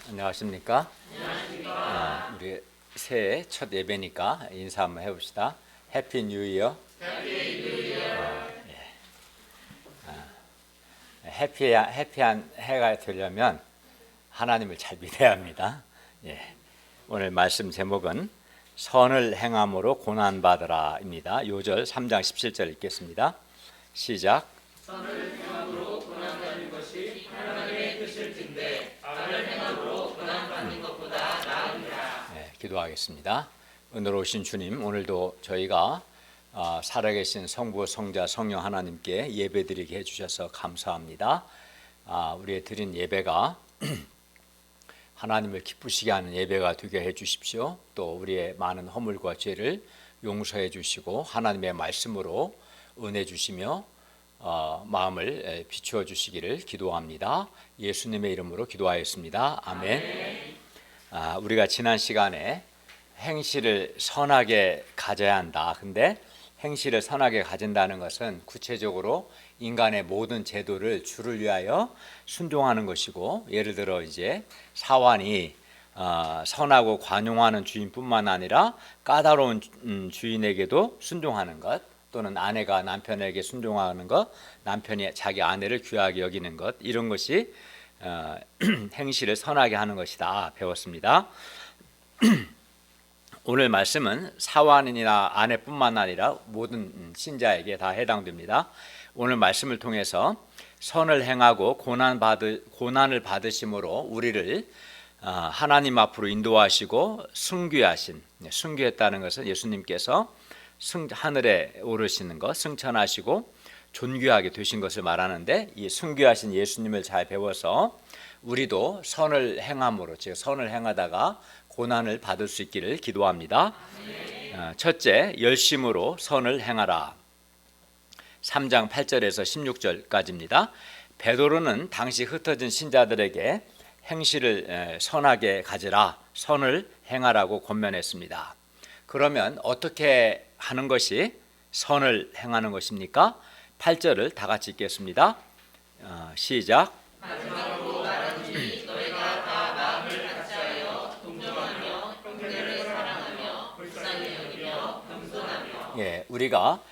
안녕하십니까? 우리 새해 첫 예배니까 인사 한번 해봅시다. 해피 뉴 이어. 해피한 해가 되려면 하나님을 잘 믿어야 합니다. 오늘 말씀 제목은 선을 행함으로 고난받으라입니다. 요절 3장 17절 읽겠습니다. 시작. 선을 행함으로 고난받는 것이 하나님의 뜻일진데 악을 행함으로 고난받는 것보다 나으니라. 기도하겠습니다. 은혜로우신 주님, 오늘도 저희가 살아계신 성부, 성자, 성령 하나님께 예배드리게 해주셔서 감사합니다. 우리의 드린 예배가 하나님을 기쁘시게 하는 예배가 되게 해주십시오. 또 우리의 많은 허물과 죄를 용서해 주시고 하나님의 말씀으로 은혜 주시며 마음을 비추어 주시기를 기도합니다. 예수님의 이름으로 기도하였습니다. 아멘. 우리가 지난 시간에 행실을 선하게 가져야 한다. 근데 행실을 선하게 가진다는 것은 구체적으로 인간의 모든 제도를 주를 위하여 순종하는 것이고, 예를 들어 이제 사환이 선하고 관용하는 주인뿐만 아니라 까다로운 주인에게도 순종하는 것, 또는 아내가 남편에게 순종하는 것, 남편이 자기 아내를 귀하게 여기는 것, 이런 것이 행실을 선하게 하는 것이다 배웠습니다. 오늘 말씀은 사환이나 아내뿐만 아니라 모든 신자에게 다 해당됩니다. 오늘 말씀을 통해서 선을 행하고 고난을 받으심으로 우리를 하나님 앞으로 인도하시고 승귀했다는 것은 예수님께서 하늘에 오르시는 것, 승천하시고 존귀하게 되신 것을 말하는데, 이 승귀하신 예수님을 잘 배워서 우리도 선을 행함으로, 즉 선을 행하다가 고난을 받을 수 있기를 기도합니다. 첫째, 열심으로 선을 행하라. 3장 8절에서 16절까지입니다. 베드로는 당시 흩어진 신자들에게 행실을 선하게 가지라, 선을 행하라고 권면했습니다. 그러면 어떻게 하는 것이 선을 행하는 것입니까? 8절을 다 같이 읽겠습니다. 시작. 마지막으로 말하노니 너희가 다 마음을 같이하여 동정하며 형제를 사랑하며 불쌍히 여기며 겸손하며. 우리가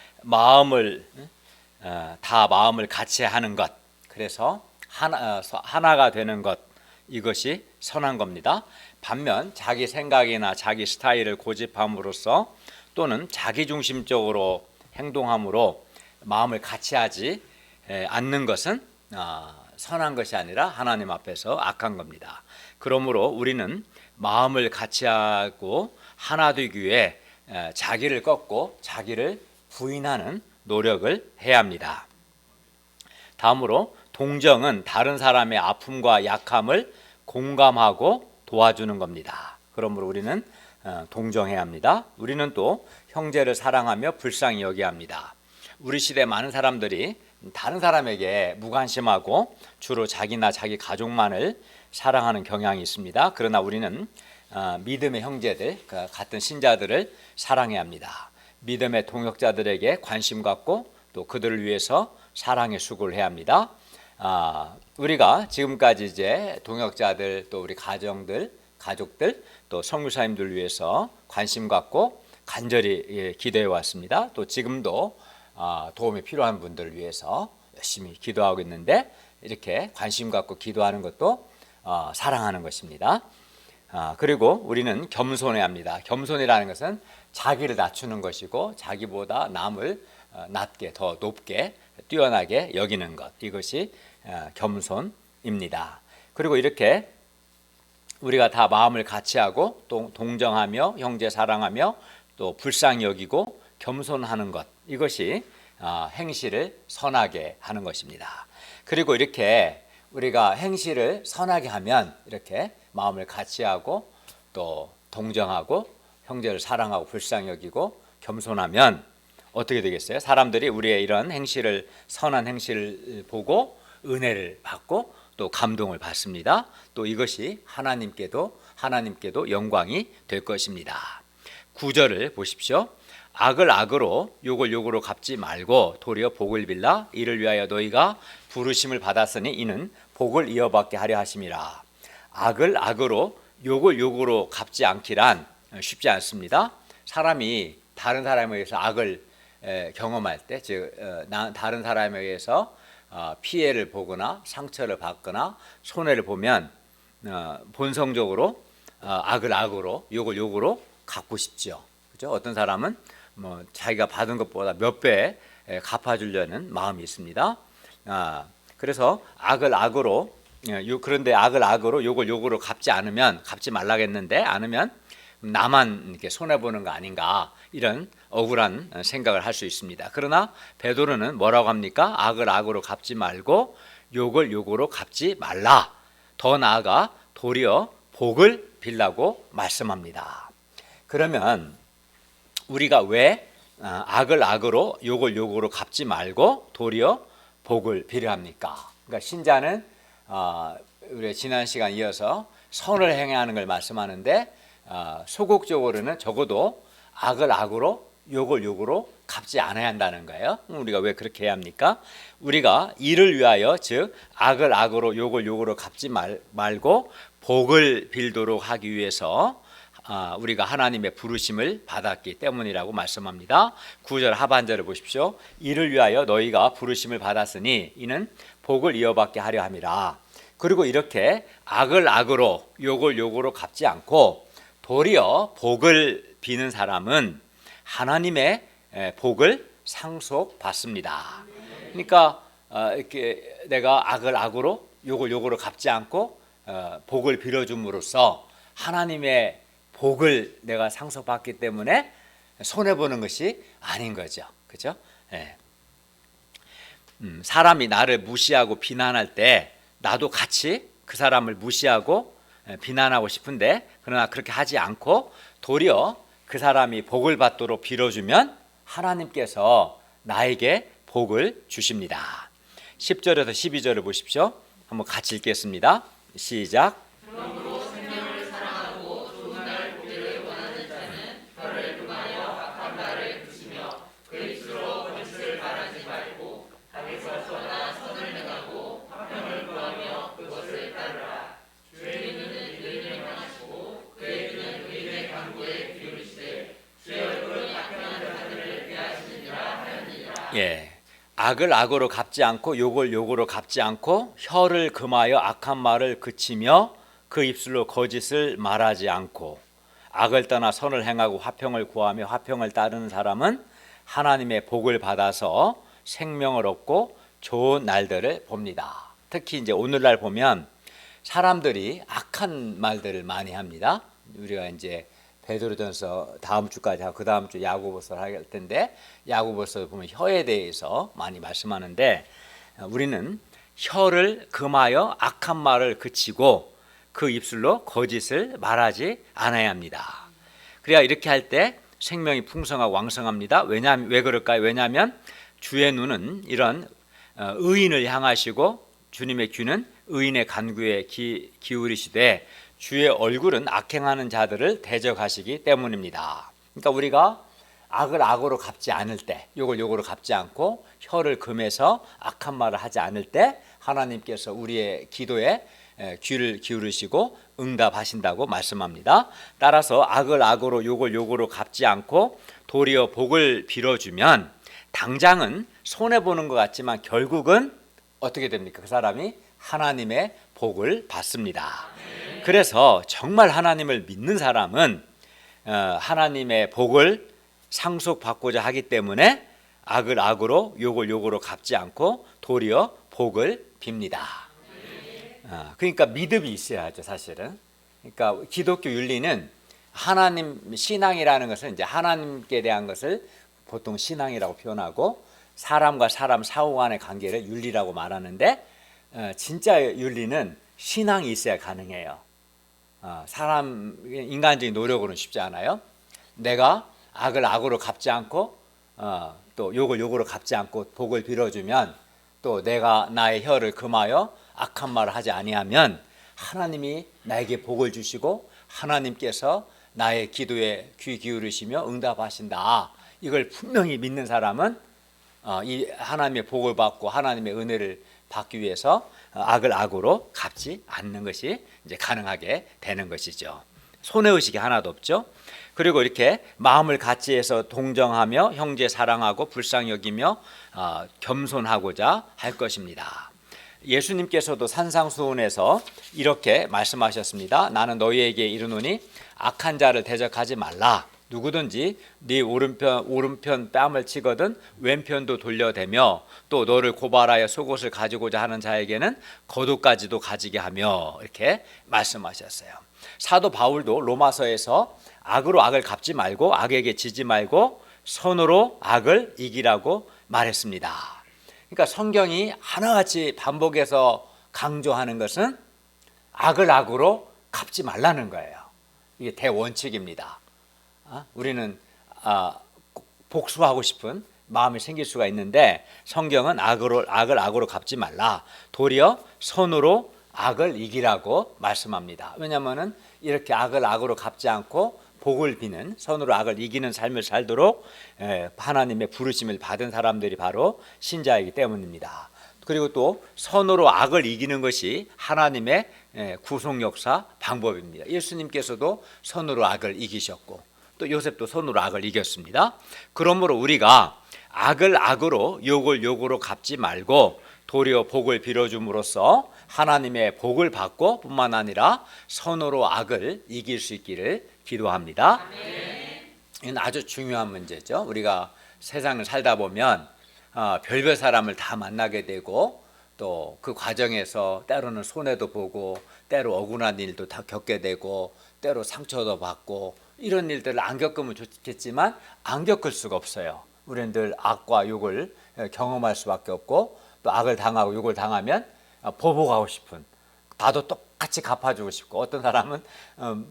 다 마음을 같이 하는 것, 그래서 하나가 되는 것, 이것이 선한 겁니다. 반면 자기 생각이나 자기 스타일을 고집함으로써 또는 자기중심적으로 행동함으로 마음을 같이 하지 않는 것은 선한 것이 아니라 하나님 앞에서 악한 겁니다. 그러므로 우리는 마음을 같이 하고 하나 되기 위해 자기를 꺾고 자기를 부인하는 노력을 해야 합니다. 다음으로 동정은 다른 사람의 아픔과 약함을 공감하고 도와주는 겁니다. 그러므로 우리는 동정해야 합니다. 우리는 또 형제를 사랑하며 불쌍히 여겨야 합니다. 우리 시대 많은 사람들이 다른 사람에게 무관심하고 주로 자기나 자기 가족만을 사랑하는 경향이 있습니다. 그러나 우리는 믿음의 형제들, 같은 신자들을 사랑해야 합니다. 믿음의 동역자들에게 관심 갖고 또 그들을 위해서 사랑의 수고를 해야 합니다. 우리가 지금까지 이제 동역자들, 또 우리 가족들, 또 선교사님들 위해서 관심 갖고 간절히 기도해 왔습니다. 또 지금도 도움이 필요한 분들을 위해서 열심히 기도하고 있는데, 이렇게 관심 갖고 기도하는 것도 사랑하는 것입니다. 그리고 우리는 겸손해야 합니다. 겸손이라는 것은 자기를 낮추는 것이고 자기보다 남을 낮게, 더 높게, 뛰어나게 여기는 것, 이것이 겸손입니다. 그리고 이렇게 우리가 다 마음을 같이 하고 또 동정하며 형제 사랑하며 또 불쌍히 여기고 겸손하는 것, 이것이 행실을 선하게 하는 것입니다. 그리고 이렇게 우리가 행실을 선하게 하면, 이렇게 마음을 같이 하고 또 동정하고 형제를 사랑하고 불쌍히 여기고 겸손하면 어떻게 되겠어요? 사람들이 우리의 이런 행실을, 선한 행실을 보고 은혜를 받고 또 감동을 받습니다. 또 이것이 하나님께도 영광이 될 것입니다. 9절을 보십시오. 악을 악으로 욕을 욕으로 갚지 말고 도리어 복을 빌라. 이를 위하여 너희가 부르심을 받았으니 이는 복을 이어받게 하려 하심이라. 악을 악으로 욕을 욕으로 갚지 않기란 쉽지 않습니다. 사람이 다른 사람에 의해서 악을 경험할 때, 즉 다른 사람에 의해서 피해를 보거나 상처를 받거나 손해를 보면 본성적으로 악을 악으로 욕을 욕으로 갚고 싶죠. 그죠? 어떤 사람은 뭐 자기가 받은 것보다 몇 배 갚아주려는 마음이 있습니다. 그래서 악을 악으로, 그런데 악을 악으로 욕을 욕으로 갚지 말라겠는데 않으면 나만 이렇게 손해 보는 거 아닌가, 이런 억울한 생각을 할 수 있습니다. 그러나 베드로는 뭐라고 합니까? 악을 악으로 갚지 말고 욕을 욕으로 갚지 말라. 더 나아가 도리어 복을 빌라고 말씀합니다. 그러면 우리가 왜 악을 악으로 욕을 욕으로 갚지 말고 도리어 복을 빌어야 합니까? 그러니까 신자는 우리 지난 시간 이어서 선을 행해야 하는 걸 말씀하는데, 소극적으로는 적어도 악을 악으로 욕을 욕으로 갚지 않아야 한다는 거예요. 우리가 왜 그렇게 해야 합니까? 우리가 이를 위하여, 즉 악을 악으로 욕을 욕으로 갚지 말고 복을 빌도록 하기 위해서 우리가 하나님의 부르심을 받았기 때문이라고 말씀합니다. 9절 하반절을 보십시오. 이를 위하여 너희가 부르심을 받았으니 이는 복을 이어받게 하려 함이라. 그리고 이렇게 악을 악으로 욕을 욕으로 갚지 않고 도리어 복을 비는 사람은 하나님의 복을 상속받습니다. 그러니까 이렇게 내가 악을 악으로 욕을 욕으로 갚지 않고 복을 빌어줌으로써 하나님의 복을 내가 상속받기 때문에 손해보는 것이 아닌 거죠. 그죠? 사람이 나를 무시하고 비난할 때 나도 같이 그 사람을 무시하고 비난하고 싶은데, 그러나 그렇게 하지 않고 도리어 그 사람이 복을 받도록 빌어주면 하나님께서 나에게 복을 주십니다. 10절에서 12절을 보십시오. 한번 같이 읽겠습니다. 시작. 그러므로 생명을 사랑하고 좋은 날 보기를 원하는 자는 혀를 금하여 악한 말을 드시며 그 입술로 거짓을 말하지 말고 악에서 떠나 선을 행하고 화평을 구하며 그것을 따르라. 주의 눈은 이를 명하시고 그의 귀는 의인의 간구에 기울이시되 주의 얼굴은 악행하는 자들을 피하시느니라 하였느니라. 악을 악으로 갚지 않고 욕을 욕으로 갚지 않고 혀를 금하여 악한 말을 그치며 그 입술로 거짓을 말하지 않고 악을 떠나 선을 행하고 화평을 구하며 화평을 따르는 사람은 하나님의 복을 받아서 생명을 얻고 좋은 날들을 봅니다. 특히 이제 오늘날 보면 사람들이 악한 말들을 많이 합니다. 우리가 이제 베드로전서 다음 주까지 하고 그 다음 주 야고보서를 할 텐데, 야고보서 보면 혀에 대해서 많이 말씀하는데, 우리는 혀를 금하여 악한 말을 그치고 그 입술로 거짓을 말하지 않아야 합니다. 그래야 이렇게 할 때 생명이 풍성하고 왕성합니다. 왜 그럴까요? 왜냐하면 주의 눈은 이런 의인을 향하시고 주님의 귀는 의인의 간구에 기울이시되 주의 얼굴은 악행하는 자들을 대적하시기 때문입니다. 그러니까 우리가 악을 악으로 갚지 않을 때, 욕을 욕으로 갚지 않고 혀를 금해서 악한 말을 하지 않을 때 하나님께서 우리의 기도에 귀를 기울이시고 응답하신다고 말씀합니다. 따라서 악을 악으로 욕을 욕으로 갚지 않고 도리어 복을 빌어주면 당장은 손해보는 것 같지만 결국은 어떻게 됩니까? 그 사람이 하나님의 복을 받습니다. 그래서 정말 하나님을 믿는 사람은 하나님의 복을 상속받고자 하기 때문에 악을 악으로 욕을 욕으로 갚지 않고 도리어 복을 빕니다. 그러니까 믿음이 있어야죠, 사실은. 그러니까 기독교 윤리는 하나님 신앙이라는 것은 이제 하나님께 대한 것을 보통 신앙이라고 표현하고 사람과 사람 사후 간의 관계를 윤리라고 말하는데, 진짜 윤리는 신앙이 있어야 가능해요. 인간적인 노력으로는 쉽지 않아요. 내가 악을 악으로 갚지 않고 또 욕을 욕으로 갚지 않고 복을 빌어주면, 또 내가 나의 혀를 금하여 악한 말을 하지 아니하면 하나님이 나에게 복을 주시고 하나님께서 나의 기도에 귀 기울이시며 응답하신다. 이걸 분명히 믿는 사람은 이 하나님의 복을 받고 하나님의 은혜를 받기 위해서 악을 악으로 갚지 않는 것이 이제 가능하게 되는 것이죠. 손해의식이 하나도 없죠. 그리고 이렇게 마음을 같이해서 동정하며 형제 사랑하고 불쌍히 여기며 겸손하고자 할 것입니다. 예수님께서도 산상수훈에서 이렇게 말씀하셨습니다. 나는 너희에게 이르노니 악한 자를 대적하지 말라. 누구든지 네 오른편 뺨을 치거든 왼편도 돌려대며 또 너를 고발하여 속옷을 가지고자 하는 자에게는 겉옷까지도 가지게 하며 이렇게 말씀하셨어요. 사도 바울도 로마서에서 악으로 악을 갚지 말고 악에게 지지 말고 선으로 악을 이기라고 말했습니다. 그러니까 성경이 하나같이 반복해서 강조하는 것은 악을 악으로 갚지 말라는 거예요. 이게 대원칙입니다. 우리는 복수하고 싶은 마음이 생길 수가 있는데 성경은 악을 악으로 갚지 말라. 도리어 선으로 악을 이기라고 말씀합니다. 왜냐하면 이렇게 악을 악으로 갚지 않고 복을 비는 선으로 악을 이기는 삶을 살도록 하나님의 부르심을 받은 사람들이 바로 신자이기 때문입니다. 그리고 또 선으로 악을 이기는 것이 하나님의 구속 역사 방법입니다. 예수님께서도 선으로 악을 이기셨고 또 요셉도 선으로 악을 이겼습니다. 그러므로 우리가 악을 악으로 욕을 욕으로 갚지 말고 도리어 복을 빌어줌으로써 하나님의 복을 받고 뿐만 아니라 선으로 악을 이길 수 있기를 기도합니다. 이건 아주 중요한 문제죠. 우리가 세상을 살다 보면 별별 사람을 다 만나게 되고 또 그 과정에서 때로는 손해도 보고 때로 억울한 일도 다 겪게 되고 때로 상처도 받고 이런 일들을 안 겪으면 좋겠지만 안 겪을 수가 없어요. 우리는 늘 악과 욕을 경험할 수밖에 없고 또 악을 당하고 욕을 당하면 보복하고 싶은, 나도 똑같이 갚아주고 싶고 어떤 사람은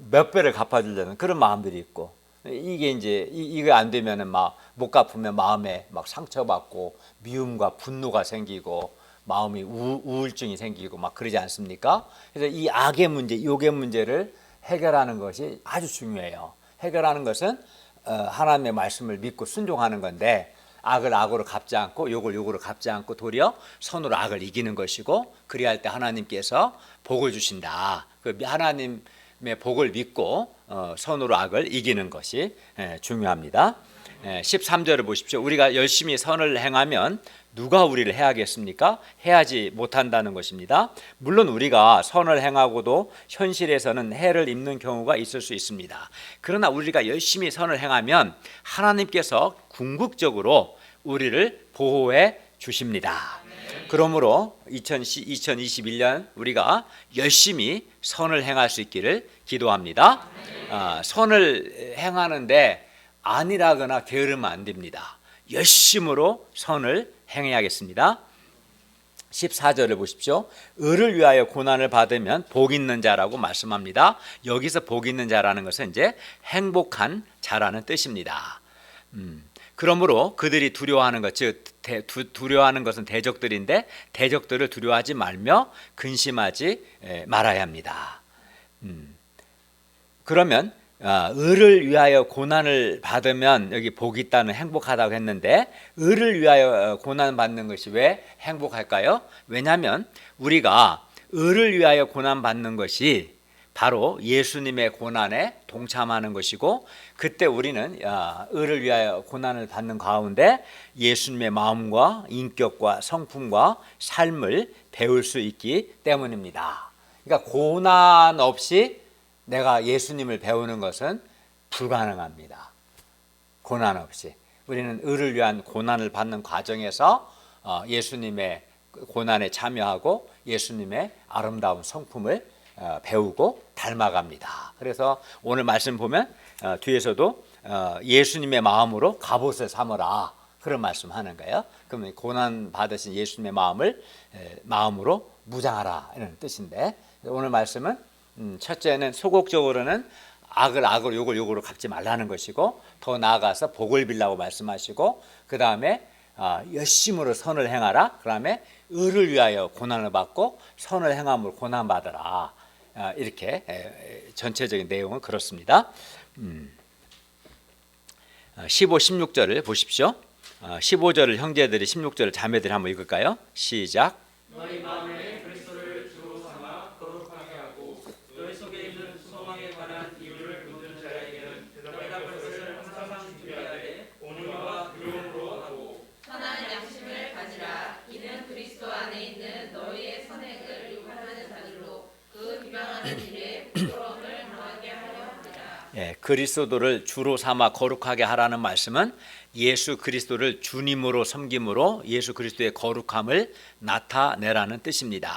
몇 배를 갚아주려는 그런 마음들이 있고, 이게 이제 이게 안 되면은 막 못 갚으면 마음에 막 상처받고 미움과 분노가 생기고 마음이 우울증이 생기고 막 그러지 않습니까? 그래서 이 악의 문제, 욕의 문제를 해결하는 것이 아주 중요해요. 해결하는 것은 하나님의 말씀을 믿고 순종하는 건데 악을 악으로 갚지 않고 욕을 욕으로 갚지 않고 도리어 선으로 악을 이기는 것이고, 그리할 때 하나님께서 복을 주신다. 그 하나님의 복을 믿고 선으로 악을 이기는 것이 중요합니다. 13절을 보십시오. 우리가 열심히 선을 행하면 누가 우리를 해하겠습니까? 해하지 못한다는 것입니다. 물론 우리가 선을 행하고도 현실에서는 해를 입는 경우가 있을 수 있습니다. 그러나 우리가 열심히 선을 행하면 하나님께서 궁극적으로 우리를 보호해 주십니다. 그러므로 2021년 우리가 열심히 선을 행할 수 있기를 기도합니다. 선을 행하는데 안일하거나 게으르면 안 됩니다. 열심으로 선을 행해야겠습니다. 14절을 보십시오. 의를 위하여 고난을 받으면 복 있는 자라고 말씀합니다. 여기서 복 있는 자라는 것은 이제 행복한 자라는 뜻입니다. 그러므로 그들이 두려워하는 것, 즉 두려워하는 것은 대적들인데 대적들을 두려워하지 말며 근심하지 말아야 합니다. 그러면 의를 위하여 고난을 받으면 여기 복이 있다는 행복하다고 했는데 의를 위하여 고난 받는 것이 왜 행복할까요? 왜냐하면 우리가 의를 위하여 고난 받는 것이 바로 예수님의 고난에 동참하는 것이고, 그때 우리는 의를 위하여 고난을 받는 가운데 예수님의 마음과 인격과 성품과 삶을 배울 수 있기 때문입니다. 그러니까 고난 없이 내가 예수님을 배우는 것은 불가능합니다. 고난 없이. 우리는 의를 위한 고난을 받는 과정에서 예수님의 고난에 참여하고 예수님의 아름다운 성품을 배우고 닮아갑니다. 그래서 오늘 말씀 보면 뒤에서도 예수님의 마음으로 갑옷을 삼으라, 그런 말씀하는 거예요. 그러면 고난 받으신 예수님의 마음으로 무장하라 이런 뜻인데, 오늘 말씀은 첫째는 소극적으로는 악을 악으로 욕을 욕으로 갚지 말라는 것이고, 더 나아가서 복을 빌라고 말씀하시고, 그 다음에 열심으로 선을 행하라. 그 다음에 의를 위하여 고난을 받고 선을 행함으로 고난 받으라. 이렇게 전체적인 내용은 그렇습니다. 15, 16절을 보십시오. 15절을 형제들이 16절을 자매들이 한번 읽을까요? 시작. 너희 마음에 그리스도를 그리스도를 주로 삼아 거룩하게 하라는 말씀은 예수 그리스도를 주님으로 섬김으로 예수 그리스도의 거룩함을 나타내라는 뜻입니다.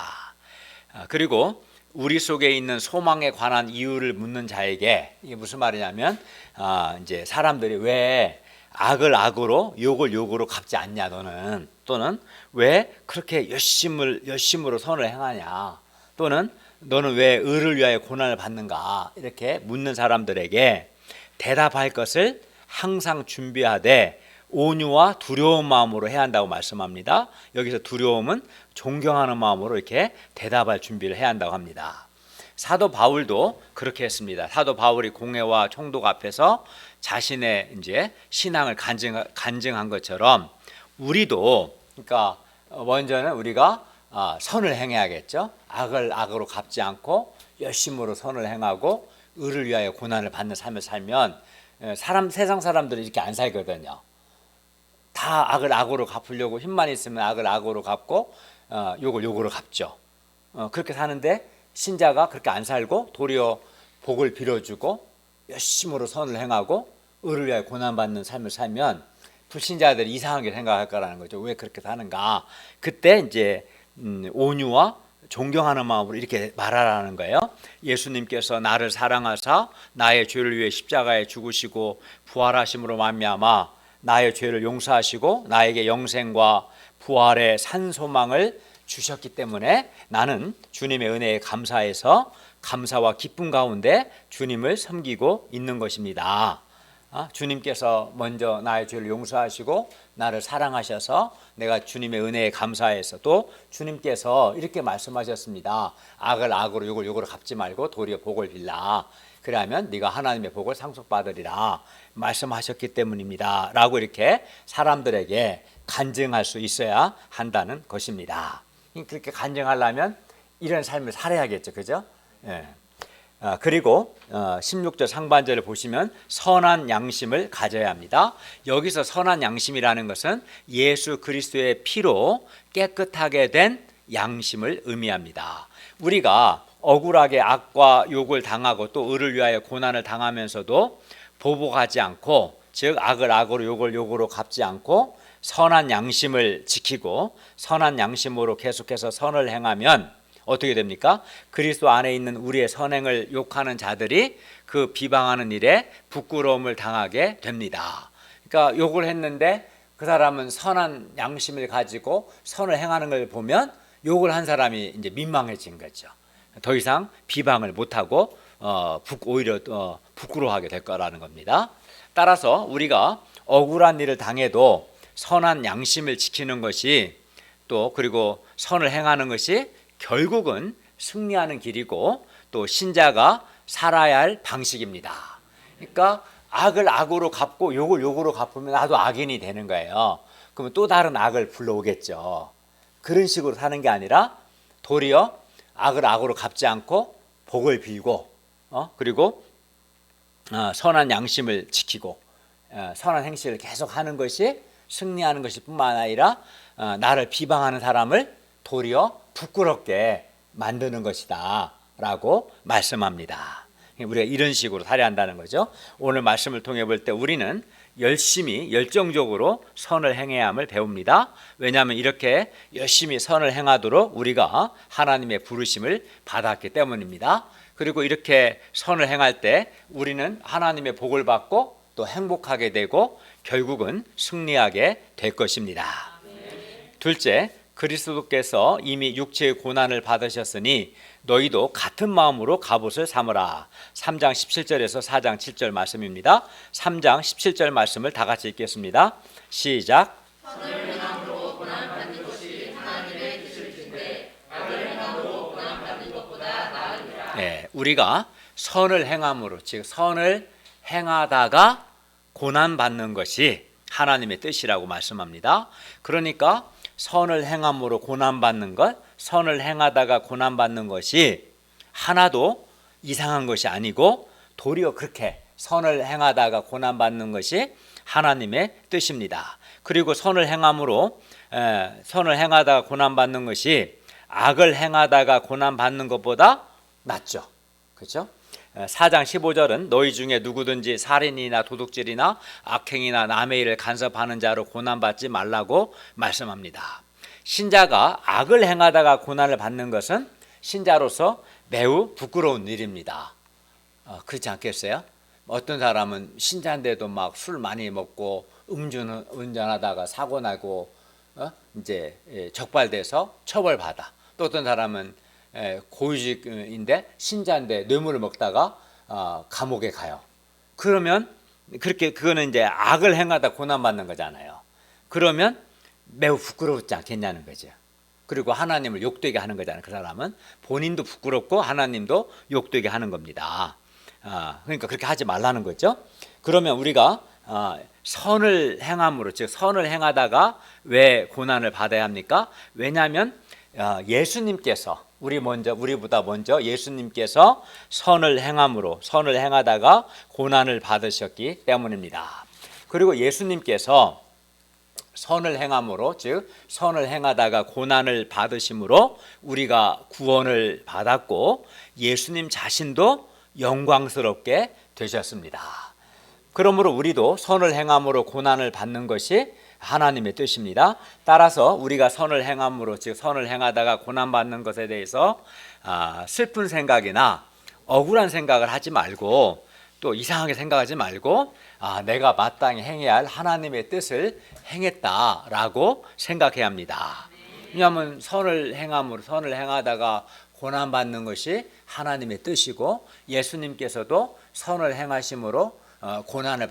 그리고 우리 속에 있는 소망에 관한 이유를 묻는 자에게 이게 무슨 말이냐면 이제 사람들이 왜 악을 악으로 욕을 욕으로 갚지 않냐 너는, 또는 왜 그렇게 열심으로 선을 행하냐, 또는 너는 왜 의를 위하여 고난을 받는가, 이렇게 묻는 사람들에게 대답할 것을 항상 준비하되 온유와 두려운 마음으로 해야 한다고 말씀합니다. 여기서 두려움은 존경하는 마음으로 이렇게 대답할 준비를 해야 한다고 합니다. 사도 바울도 그렇게 했습니다. 사도 바울이 공회와 총독 앞에서 자신의 이제 신앙을 간증한 것처럼 우리도, 그러니까 먼저는 우리가 선을 행해야겠죠. 악을 악으로 갚지 않고 열심으로 선을 행하고 의를 위하여 고난을 받는 삶을 살면 세상 사람들은 이렇게 안 살거든요. 다 악을 악으로 갚으려고 힘만 있으면 악을 악으로 갚고 욕을 욕으로 갚죠. 그렇게 사는데 신자가 그렇게 안 살고 도리어 복을 빌어주고 열심으로 선을 행하고 의를 위하여 고난받는 삶을 살면 불신자들이 이상하게 생각할 거라는 거죠. 왜 그렇게 사는가? 그때 이제 온유와 존경하는 마음으로 이렇게 말하라는 거예요. 예수님께서 나를 사랑하사 나의 죄를 위해 십자가에 죽으시고 부활하심으로 말미암아 나의 죄를 용서하시고 나에게 영생과 부활의 산 소망을 주셨기 때문에 나는 주님의 은혜에 감사해서 감사와 기쁨 가운데 주님을 섬기고 있는 것입니다. 주님께서 먼저 나의 죄를 용서하시고 나를 사랑하셔서 내가 주님의 은혜에 감사해서, 또 주님께서 이렇게 말씀하셨습니다. 악을 악으로 욕을 욕으로 갚지 말고 도리어 복을 빌라. 그러면 네가 하나님의 복을 상속받으리라 말씀하셨기 때문입니다 라고 이렇게 사람들에게 간증할 수 있어야 한다는 것입니다. 그렇게 간증하려면 이런 삶을 살아야겠죠. 그죠? 예. 그리고 16절 상반절을 보시면 선한 양심을 가져야 합니다. 여기서 선한 양심이라는 것은 예수 그리스도의 피로 깨끗하게 된 양심을 의미합니다. 우리가 억울하게 악과 욕을 당하고 또 의를 위하여 고난을 당하면서도 보복하지 않고, 즉 악을 악으로 욕을 욕으로 갚지 않고 선한 양심을 지키고 선한 양심으로 계속해서 선을 행하면 어떻게 됩니까? 그리스도 안에 있는 우리의 선행을 욕하는 자들이 그 비방하는 일에 부끄러움을 당하게 됩니다. 그러니까 욕을 했는데 그 사람은 선한 양심을 가지고 선을 행하는 걸 보면 욕을 한 사람이 이제 민망해진 거죠. 더 이상 비방을 못하고 오히려 부끄러워하게 될 거라는 겁니다. 따라서 우리가 억울한 일을 당해도 선한 양심을 지키는 것이, 또 그리고 선을 행하는 것이 결국은 승리하는 길이고 또 신자가 살아야 할 방식입니다. 그러니까 악을 악으로 갚고 욕을 욕으로 갚으면 나도 악인이 되는 거예요. 그러면 또 다른 악을 불러오겠죠. 그런 식으로 사는 게 아니라 도리어 악을 악으로 갚지 않고 복을 빌고 그리고 선한 양심을 지키고 선한 행실을 계속 하는 것이 승리하는 것일 뿐만 아니라 나를 비방하는 사람을 도리어 부끄럽게 만드는 것이다 라고 말씀합니다. 우리가 이런 식으로 살아야 한다는 거죠. 오늘 말씀을 통해 볼 때 우리는 열심히 열정적으로 선을 행해야 함을 배웁니다. 왜냐하면 이렇게 열심히 선을 행하도록 우리가 하나님의 부르심을 받았기 때문입니다. 그리고 이렇게 선을 행할 때 우리는 하나님의 복을 받고 또 행복하게 되고 결국은 승리하게 될 것입니다. 둘째, 그리스도께서 이미 육체의 고난을 받으셨으니 너희도 같은 마음으로 갑옷을 삼으라. 3장 17절에서 4장 7절 말씀입니다. 3장 17절 말씀을 다 같이 읽겠습니다. 시작. 선을 행함으로 고난받는 것이 하나님의 뜻일진데 악을 행함으로 고난받는 것보다 나으니라. 네, 우리가 선을 행함으로, 즉 선을 행하다가 고난받는 것이 하나님의 뜻이라고 말씀합니다. 그러니까 선을 행함으로 고난받는 것, 선을 행하다가 고난받는 것이 하나도 이상한 것이 아니고 도리어 그렇게 선을 행하다가 고난받는 것이 하나님의 뜻입니다. 그리고 선을 행하다가 고난받는 것이 악을 행하다가 고난받는 것보다 낫죠. 그렇죠? 4장 15절은 너희 중에 누구든지 살인이나 도둑질이나 악행이나 남의 일을 간섭하는 자로 고난받지 말라고 말씀합니다. 신자가 악을 행하다가 고난을 받는 것은 신자로서 매우 부끄러운 일입니다. 그렇지 않겠어요? 어떤 사람은 신자인데도 막 술 많이 먹고 운전하다가 사고 나고 이제 적발돼서 처벌받아. 또 어떤 사람은 고위직인데 신자인데 뇌물을 먹다가 감옥에 가요. 그러면 그거는 이제 악을 행하다 고난받는 거잖아요. 그러면 매우 부끄럽지 않겠냐는 거죠. 그리고 하나님을 욕되게 하는 거잖아요. 그 사람은 본인도 부끄럽고 하나님도 욕되게 하는 겁니다. 그러니까 그렇게 하지 말라는 거죠. 그러면 우리가 선을 행함으로, 즉 선을 행하다가 왜 고난을 받아야 합니까? 왜냐하면 예수님께서 우리보다 먼저 예수님께서 선을 행함으로, 선을 행하다가 고난을 받으셨기 때문입니다. 그리고 예수님께서 선을 행함으로, 즉 선을 행하다가 고난을 받으심으로 우리가 구원을 받았고 예수님 자신도 영광스럽게 되셨습니다. 그러므로 우리도 선을 행함으로 고난을 받는 것이 하나님의 뜻입니다. 따라서 우리가 선을 행함으로, 즉 선을 행하다가 고난받는 것에 대해서 슬픈 생각이나 억울한 생각을 하지 말고, 또 이상하게 생각하지 말고 내가 마땅히 행해야 할 하나님의 뜻을 행했다라고 생각해야 합니다. 왜냐하면 선을 행하다가 고난받는 것이 하나님의 뜻이고 예수님께서도 선을 행하심으로 고난을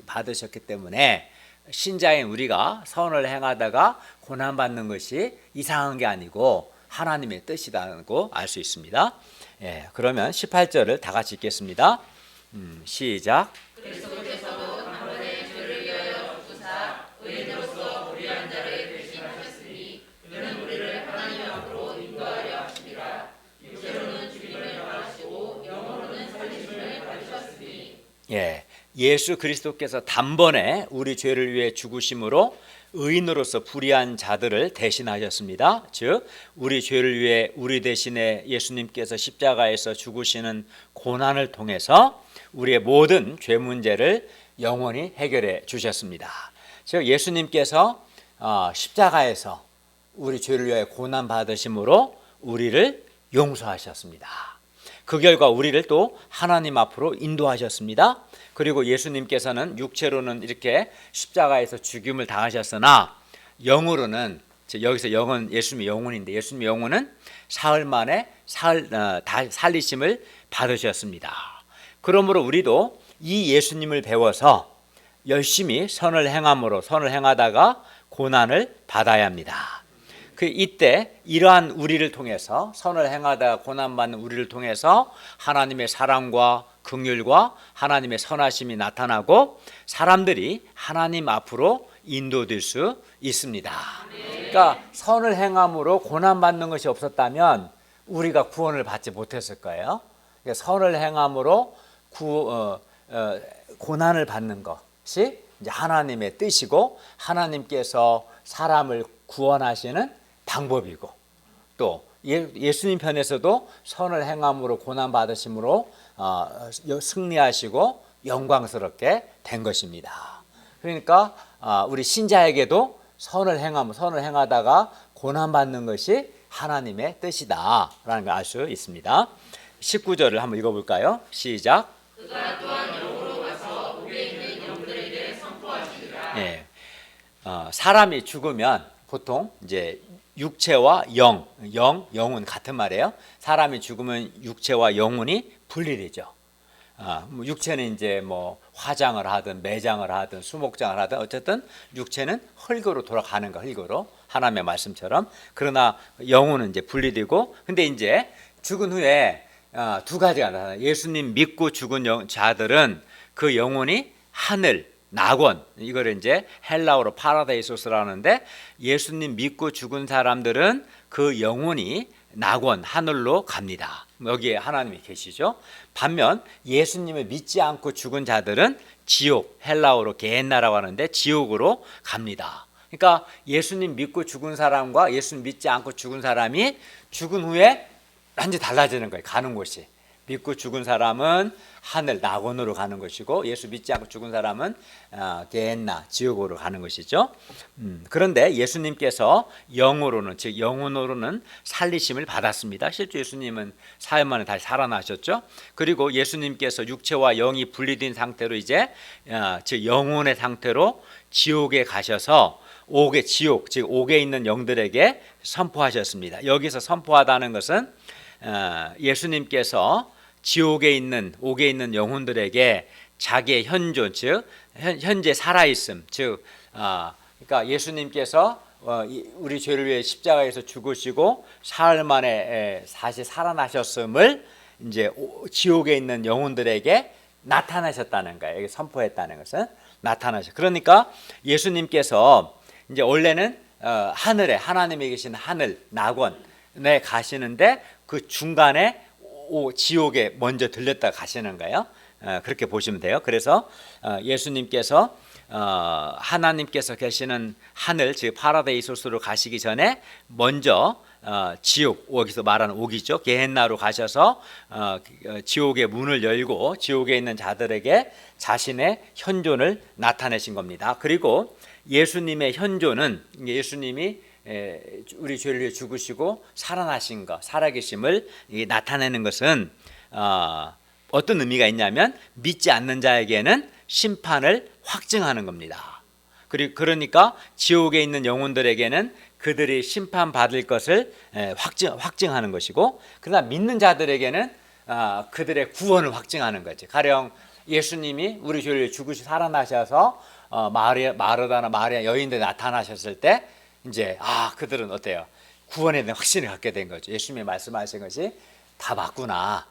받으셨기 때문에 신자인 우리가 선을 행하다가 고난받는 것이 이상한 게 아니고 하나님의 뜻이라고 알 수 있습니다. 그러면 18절을 다 같이 읽겠습니다. 시작. 그리스도께서도 단번에 죄를 위하여 죽으사 의인으로서 우리한 자를 대신하셨으니 이는 우리를 하나님 앞으로 인도하려 하심이라. 육체로는 죽임을 당하시고 영으로는 살리심을 받으셨으니. 예수 그리스도께서 단번에 우리 죄를 위해 죽으심으로 의인으로서 불의한 자들을 대신하셨습니다. 즉 우리 죄를 위해 우리 대신에 예수님께서 십자가에서 죽으시는 고난을 통해서 우리의 모든 죄 문제를 영원히 해결해 주셨습니다. 즉 예수님께서 십자가에서 우리 죄를 위해 고난 받으심으로 우리를 용서하셨습니다. 그 결과 우리를 또 하나님 앞으로 인도하셨습니다. 그리고 예수님께서는 육체로는 이렇게 십자가에서 죽임을 당하셨으나 영으로는, 여기서 영은 예수님의 영혼인데 예수님의 영혼은 사흘 만에 살리심을 받으셨습니다. 그러므로 우리도 이 예수님을 배워서 열심히 선을 행하다가 고난을 받아야 합니다. 이때 이러한 우리를 통해서, 선을 행하다가 고난받는 우리를 통해서 하나님의 사랑과 긍휼과 하나님의 선하심이 나타나고 사람들이 하나님 앞으로 인도될 수 있습니다. 그러니까 선을 행함으로 고난받는 것이 없었다면 우리가 구원을 받지 못했을 거예요. 그러니까 선을 행함으로 고난을 받는 것이 이제 하나님의 뜻이고 하나님께서 사람을 구원하시는 방법이고, 또 예수님 편에서도 선을 행함으로 고난 받으심으로 승리하시고 영광스럽게 된 것입니다. 그러니까 우리 신자에게도 선을 행하다가 고난 받는 것이 하나님의 뜻이다라는 걸 알 수 있습니다. 19절을 한번 읽어볼까요? 시작. 그가 또한 영으로 가서 우리에 있는 영들에게 선포하시니라. 사람이 죽으면 보통 이제 육체와 영은 같은 말이에요. 사람이 죽으면 육체와 영혼이 분리되죠. 육체는 이제 뭐 화장을 하든 매장을 하든 수목장을 하든 어쨌든 육체는 흙으로 돌아가는 거, 흙으로 하나님의 말씀처럼. 그러나 영혼은 이제 분리되고, 근데 이제 죽은 후에 두 가지가 나타나요. 예수님 믿고 죽은 자들은 그 영혼이 하늘, 낙원, 이거를 이제 헬라어로 파라다이소스라는데, 예수님 믿고 죽은 사람들은 그 영혼이 낙원, 하늘로 갑니다. 여기에 하나님이 계시죠. 반면 예수님을 믿지 않고 죽은 자들은 지옥, 헬라어로 게헨나라고 하는데 지옥으로 갑니다. 그러니까 예수님 믿고 죽은 사람과 예수님 믿지 않고 죽은 사람이 죽은 후에 완전히 달라지는 거예요. 가는 곳이. 믿고 죽은 사람은 하늘 낙원으로 가는 것이고 예수 믿지 않고 죽은 사람은 게헨나 지옥으로 가는 것이죠. 그런데 예수님께서 영으로는 즉 영혼으로는 살리심을 받았습니다. 실제 예수님은 사흘 만에 다시 살아나셨죠. 그리고 예수님께서 육체와 영이 분리된 상태로 이제 즉 영혼의 상태로 지옥에 가셔서 옥의 지옥 즉 옥에 있는 영들에게 선포하셨습니다. 여기서 선포하다는 것은 예수님께서 지옥에 있는 옥에 있는 영혼들에게 자기의 현존 즉 현재 살아있음 즉 그러니까 예수님께서 우리 죄를 위해 십자가에서 죽으시고 사흘 만에 다시 살아나셨음을 이제 지옥에 있는 영혼들에게 나타나셨다는 거예요. 여기 선포했다는 것은 나타나셨. 그러니까 예수님께서 이제 원래는 하늘에 하나님이 계신 하늘 낙원에 가시는데 그 중간에 지옥에 먼저 들렸다 가시는 거예요. 그렇게 보시면 돼요. 그래서 예수님께서 하나님께서 계시는 하늘 즉 파라데이소스로 가시기 전에 먼저 지옥 여기서 말하는 옥이죠. 게헨나로 가셔서 지옥의 문을 열고 지옥에 있는 자들에게 자신의 현존을 나타내신 겁니다. 그리고 예수님의 현존은 예수님이 우리 죄를 위해 죽으시고 살아나신 것, 살아계심을 나타내는 것은 어떤 의미가 있냐면 믿지 않는 자에게는 심판을 확증하는 겁니다. 그러니까 지옥에 있는 영혼들에게는 그들이 심판받을 것을 확증하는 것이고, 그러나 믿는 자들에게는 그들의 구원을 확증하는 거죠. 가령 예수님이 우리 죄를 위해 죽으시고 살아나셔서 마르다나 마리아 여인들 나타나셨을 때 이제 그들은 어때요? 구원에 대한 확신을 갖게 된 거죠. 예수님이 말씀하신 것이 다 맞구나.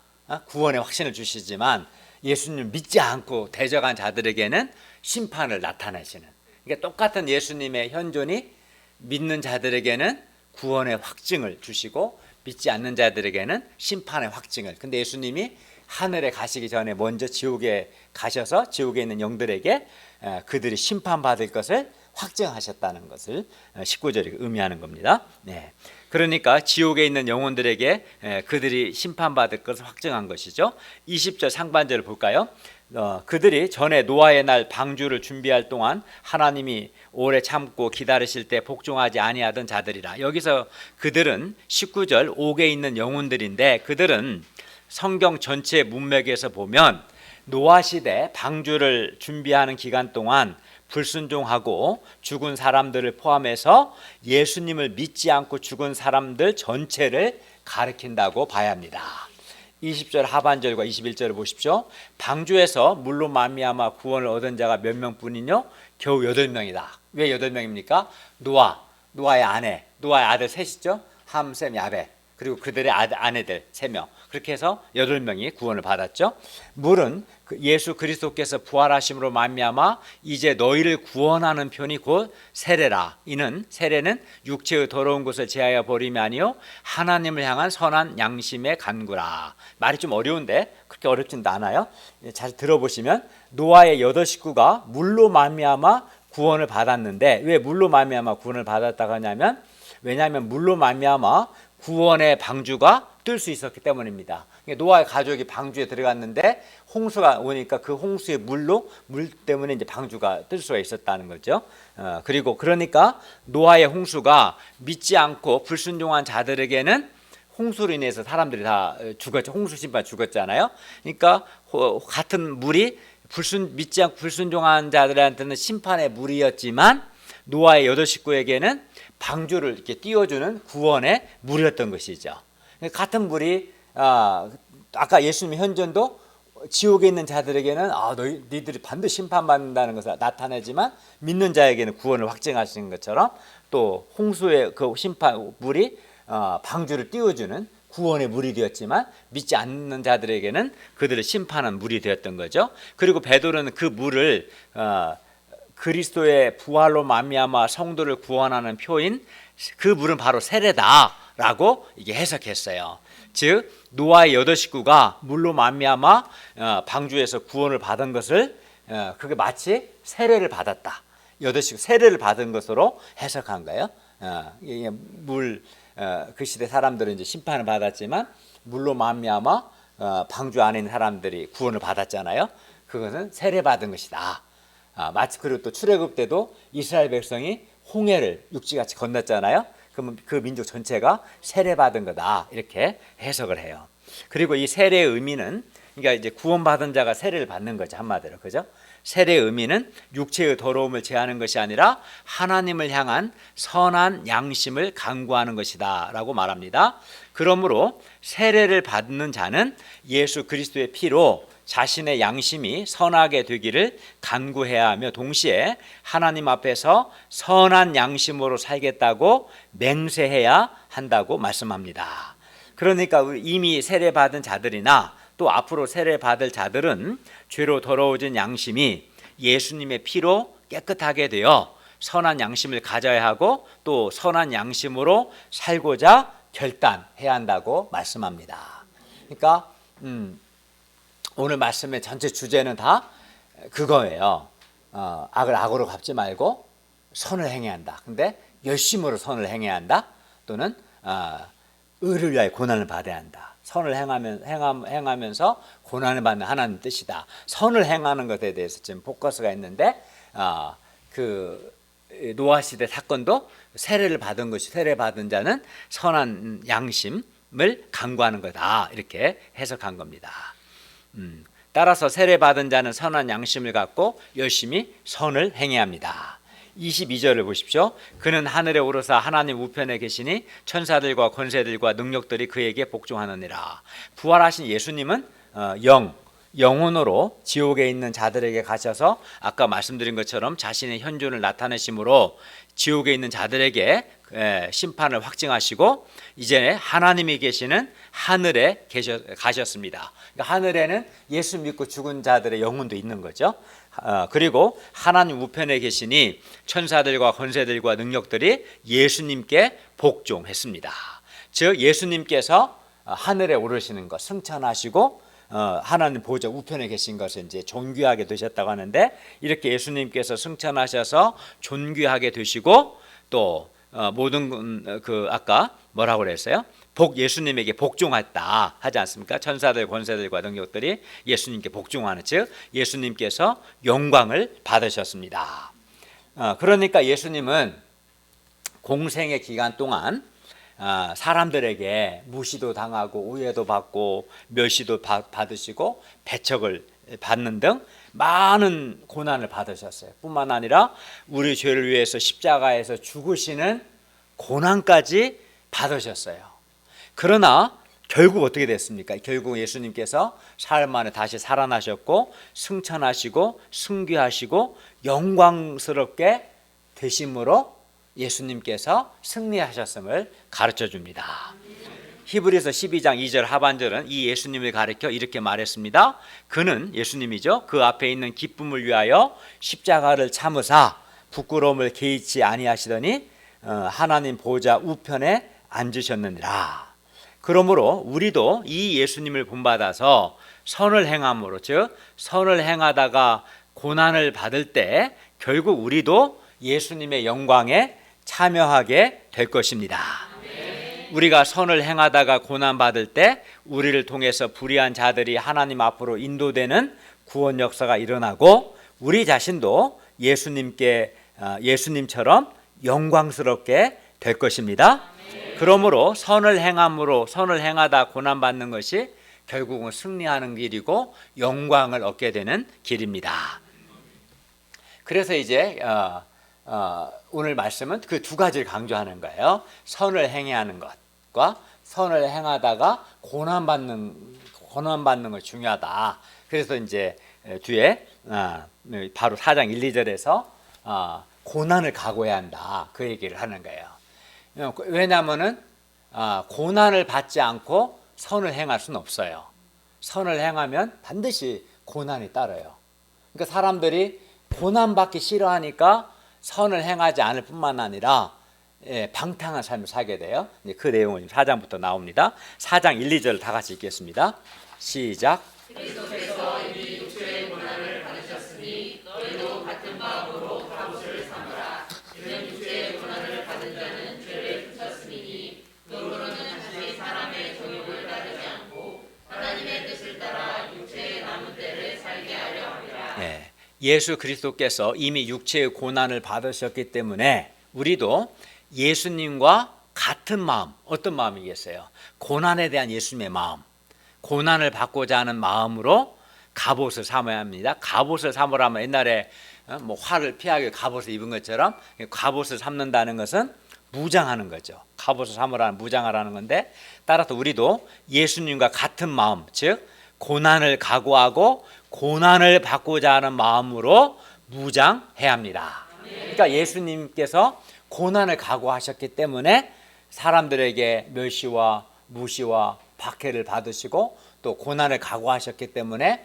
구원의 확신을 주시지만 예수님 믿지 않고 대적한 자들에게는 심판을 나타내시는. 그러니까 똑같은 예수님의 현존이 믿는 자들에게는 구원의 확증을 주시고 믿지 않는 자들에게는 심판의 확증을. 근데 예수님이 하늘에 가시기 전에 먼저 지옥에 가셔서 지옥에 있는 영들에게 그들이 심판받을 것을 확증하셨다는 것을 19절이 의미하는 겁니다. 네. 그러니까 지옥에 있는 영혼들에게 그들이 심판받을 것을 확증한 것이죠. 20절 상반절을 볼까요? 그들이 전에 노아의 날 방주를 준비할 동안 하나님이 오래 참고 기다리실 때 복종하지 아니하던 자들이라. 여기서 그들은 19절 옥에 있는 영혼들인데, 그들은 성경 전체 문맥에서 보면 노아 시대 방주를 준비하는 기간 동안 불순종하고 죽은 사람들을 포함해서 예수님을 믿지 않고 죽은 사람들 전체를 가리킨다고 봐야 합니다. 20절 하반절과 21절을 보십시오. 방주에서 물로 말미암아 구원을 얻은 자가 몇 명뿐이뇨? 겨우 8명이다. 왜 8명입니까? 노아의 아내, 노아의 아들 셋이죠. 함, 셈, 야벳. 그리고 그들의 아내들 3명. 그렇게 해서 8명이 구원을 받았죠. 물은 예수 그리스도께서 부활하심으로 말미암아 이제 너희를 구원하는 편이 곧 세례라. 이는 세례는 육체의 더러운 것을 제하여 버림이 아니요 하나님을 향한 선한 양심의 간구라. 말이 좀 어려운데 그렇게 어렵진 않아요. 잘 들어보시면 노아의 8 식구가 물로 말미암아 구원을 받았는데, 왜 물로 말미암아 구원을 받았다고 하냐면, 왜냐하면 물로 말미암아 구원의 방주가 뜰 수 있었기 때문입니다. 노아의 가족이 방주에 들어갔는데 홍수가 오니까 그 홍수의 물 때문에 이제 방주가 뜰 수가 있었다는 거죠. 그리고 그러니까 노아의 홍수가 믿지 않고 불순종한 자들에게는 홍수로 인해서 사람들이 다 죽었죠. 홍수 심판 죽었잖아요. 그러니까 같은 물이 믿지 않고 불순종한 자들한테는 심판의 물이었지만 노아의 8 식구에게는 방주를 이렇게 띄워주는 구원의 물이었던 것이죠. 같은 물이 아까 예수님의 현존도 지옥에 있는 자들에게는 너희들이 반드시 심판받는다는 것을 나타내지만 믿는 자에게는 구원을 확증하시는 것처럼 또 홍수의 그 심판 물이 방주를 띄워주는 구원의 물이 되었지만 믿지 않는 자들에게는 그들을 심판한 물이 되었던 거죠. 그리고 베드로는 그 물을 그리스도의 부활로 말미암아 성도를 구원하는 표인 그 물은 바로 세례다라고 이게 해석했어요. 즉 노아의 8 식구가 물로 말미암아 방주에서 구원을 받은 것을 그게 마치 세례를 받았다. 8 식구 세례를 받은 것으로 해석한 거예요. 그 시대 사람들은 이제 심판을 받았지만 물로 말미암아 방주 안에 있는 사람들이 구원을 받았잖아요. 그것은 세례받은 것이다. 마치 그리고 또 출애굽 때도 이스라엘 백성이 홍해를 육지같이 건넜잖아요. 그러면 그 민족 전체가 세례받은 거다 이렇게 해석을 해요. 그리고 이 세례의 의미는 그러니까 이제 구원받은 자가 세례를 받는 거죠, 한마디로. 그죠? 세례의 의미는 육체의 더러움을 제하는 것이 아니라 하나님을 향한 선한 양심을 강구하는 것이다라고 말합니다. 그러므로 세례를 받는 자는 예수 그리스도의 피로 자신의 양심이 선하게 되기를 간구해야 하며 동시에 하나님 앞에서 선한 양심으로 살겠다고 맹세해야 한다고 말씀합니다. 그러니까 이미 세례받은 자들이나 또 앞으로 세례받을 자들은 죄로 더러워진 양심이 예수님의 피로 깨끗하게 되어 선한 양심을 가져야 하고 또 선한 양심으로 살고자 결단해야 한다고 말씀합니다. 그러니까 오늘 말씀의 전체 주제는 다 그거예요. 악을 악으로 갚지 말고 선을 행해야 한다. 근데 열심으로 선을 행해야 한다. 또는 의를 위하여 고난을 받아야 한다. 선을 행하면서 고난을 받는 하나님 뜻이다. 선을 행하는 것에 대해서 지금 포커스가 있는데 그 노아 시대 사건도 세례를 받은 것이 세례받은 자는 선한 양심을 강구하는 거다. 이렇게 해석한 겁니다. 따라서 세례받은 자는 선한 양심을 갖고 열심히 선을 행해야 합니다. 22절을 보십시오. 그는 하늘에 오르사 하나님 우편에 계시니 천사들과 권세들과 능력들이 그에게 복종하느니라. 부활하신 예수님은 영혼으로 지옥에 있는 자들에게 가셔서 아까 말씀드린 것처럼 자신의 현존을 나타내심으로 지옥에 있는 자들에게 심판을 확증하시고 이제 하나님이 계시는 하늘에 가셨습니다. 그러니까 하늘에는 예수 믿고 죽은 자들의 영혼도 있는 거죠. 그리고 하나님 우편에 계시니 천사들과 권세들과 능력들이 예수님께 복종했습니다. 즉 예수님께서 하늘에 오르시는 것 승천하시고 하나님 보좌 우편에 계신 것을 이제 존귀하게 되셨다고 하는데 이렇게 예수님께서 승천하셔서 존귀하게 되시고 또 모든 그 아까 뭐라고 그랬어요? 예수님에게 복종했다 하지 않습니까? 천사들 권세들과 능력들이 예수님께 복종하는 즉 예수님께서 영광을 받으셨습니다. 그러니까 예수님은 공생의 기간 동안 사람들에게 무시도 당하고 오해도 받고 멸시도 받으시고 배척을 받는 등 많은 고난을 받으셨어요. 뿐만 아니라 우리 죄를 위해서 십자가에서 죽으시는 고난까지 받으셨어요. 그러나 결국 어떻게 됐습니까? 결국 예수님께서 사흘 만에 다시 살아나셨고 승천하시고 승귀하시고 영광스럽게 되심으로 예수님께서 승리하셨음을 가르쳐 줍니다. 히브리서 12장 2절 하반절은 이 예수님을 가리켜 이렇게 말했습니다. 그는 예수님이죠. 그 앞에 있는 기쁨을 위하여 십자가를 참으사 부끄러움을 개의치 아니하시더니 하나님 보좌 우편에 앉으셨느니라. 그러므로 우리도 이 예수님을 본받아서 선을 행함으로 즉 선을 행하다가 고난을 받을 때 결국 우리도 예수님의 영광에 참여하게 될 것입니다. 우리가 선을 행하다가 고난받을 때 우리를 통해서 불의한 자들이 하나님 앞으로 인도되는 구원 역사가 일어나고 우리 자신도 예수님처럼 영광스럽게 될 것입니다. 그러므로 선을 행하다 고난받는 것이 결국은 승리하는 길이고 영광을 얻게 되는 길입니다. 그래서 이제 오늘 말씀은 그 두 가지를 강조하는 거예요. 선을 행해야 하는 것과 선을 행하다가 고난받는 것 중요하다. 그래서 이제 뒤에 바로 4장 1, 2절에서 고난을 각오해야 한다. 그 얘기를 하는 거예요. 왜냐하면은 고난을 받지 않고 선을 행할 수는 없어요. 선을 행하면 반드시 고난이 따라요. 그러니까 사람들이 고난받기 싫어하니까 선을 행하지 않을 뿐만 아니라 방탕한 삶을 살게 돼요. 그 내용은 4장부터 나옵니다. 4장 1, 2절 다 같이 읽겠습니다. 시작. 그리스도께서 이미 육체의 고난을 받으셨으니 너희도 같은 마음으로 갑옷을 삼으라. 이는 육체의 고난을 받은 자는 죄를 쫓았음이니 그러므로는 다시 사람의 정욕을 따르지 않고 하나님의 예수 그리스도께서 이미 육체의 고난을 받으셨기 때문에 우리도 예수님과 같은 마음, 어떤 마음이겠어요? 고난에 대한 예수님의 마음, 고난을 받고자 하는 마음으로 갑옷을 삼아야 합니다. 갑옷을 삼으라면 옛날에 뭐 화를 피하기 갑옷을 입은 것처럼 갑옷을 삼는다는 것은 무장하는 거죠. 갑옷을 삼으라는 무장하라는 건데, 따라서 우리도 예수님과 같은 마음, 즉 고난을 각오하고 고난을 받고자 하는 마음으로 무장해야 합니다. 그러니까 예수님께서 고난을 각오하셨기 때문에 사람들에게 멸시와 무시와 박해를 받으시고 또 고난을 각오하셨기 때문에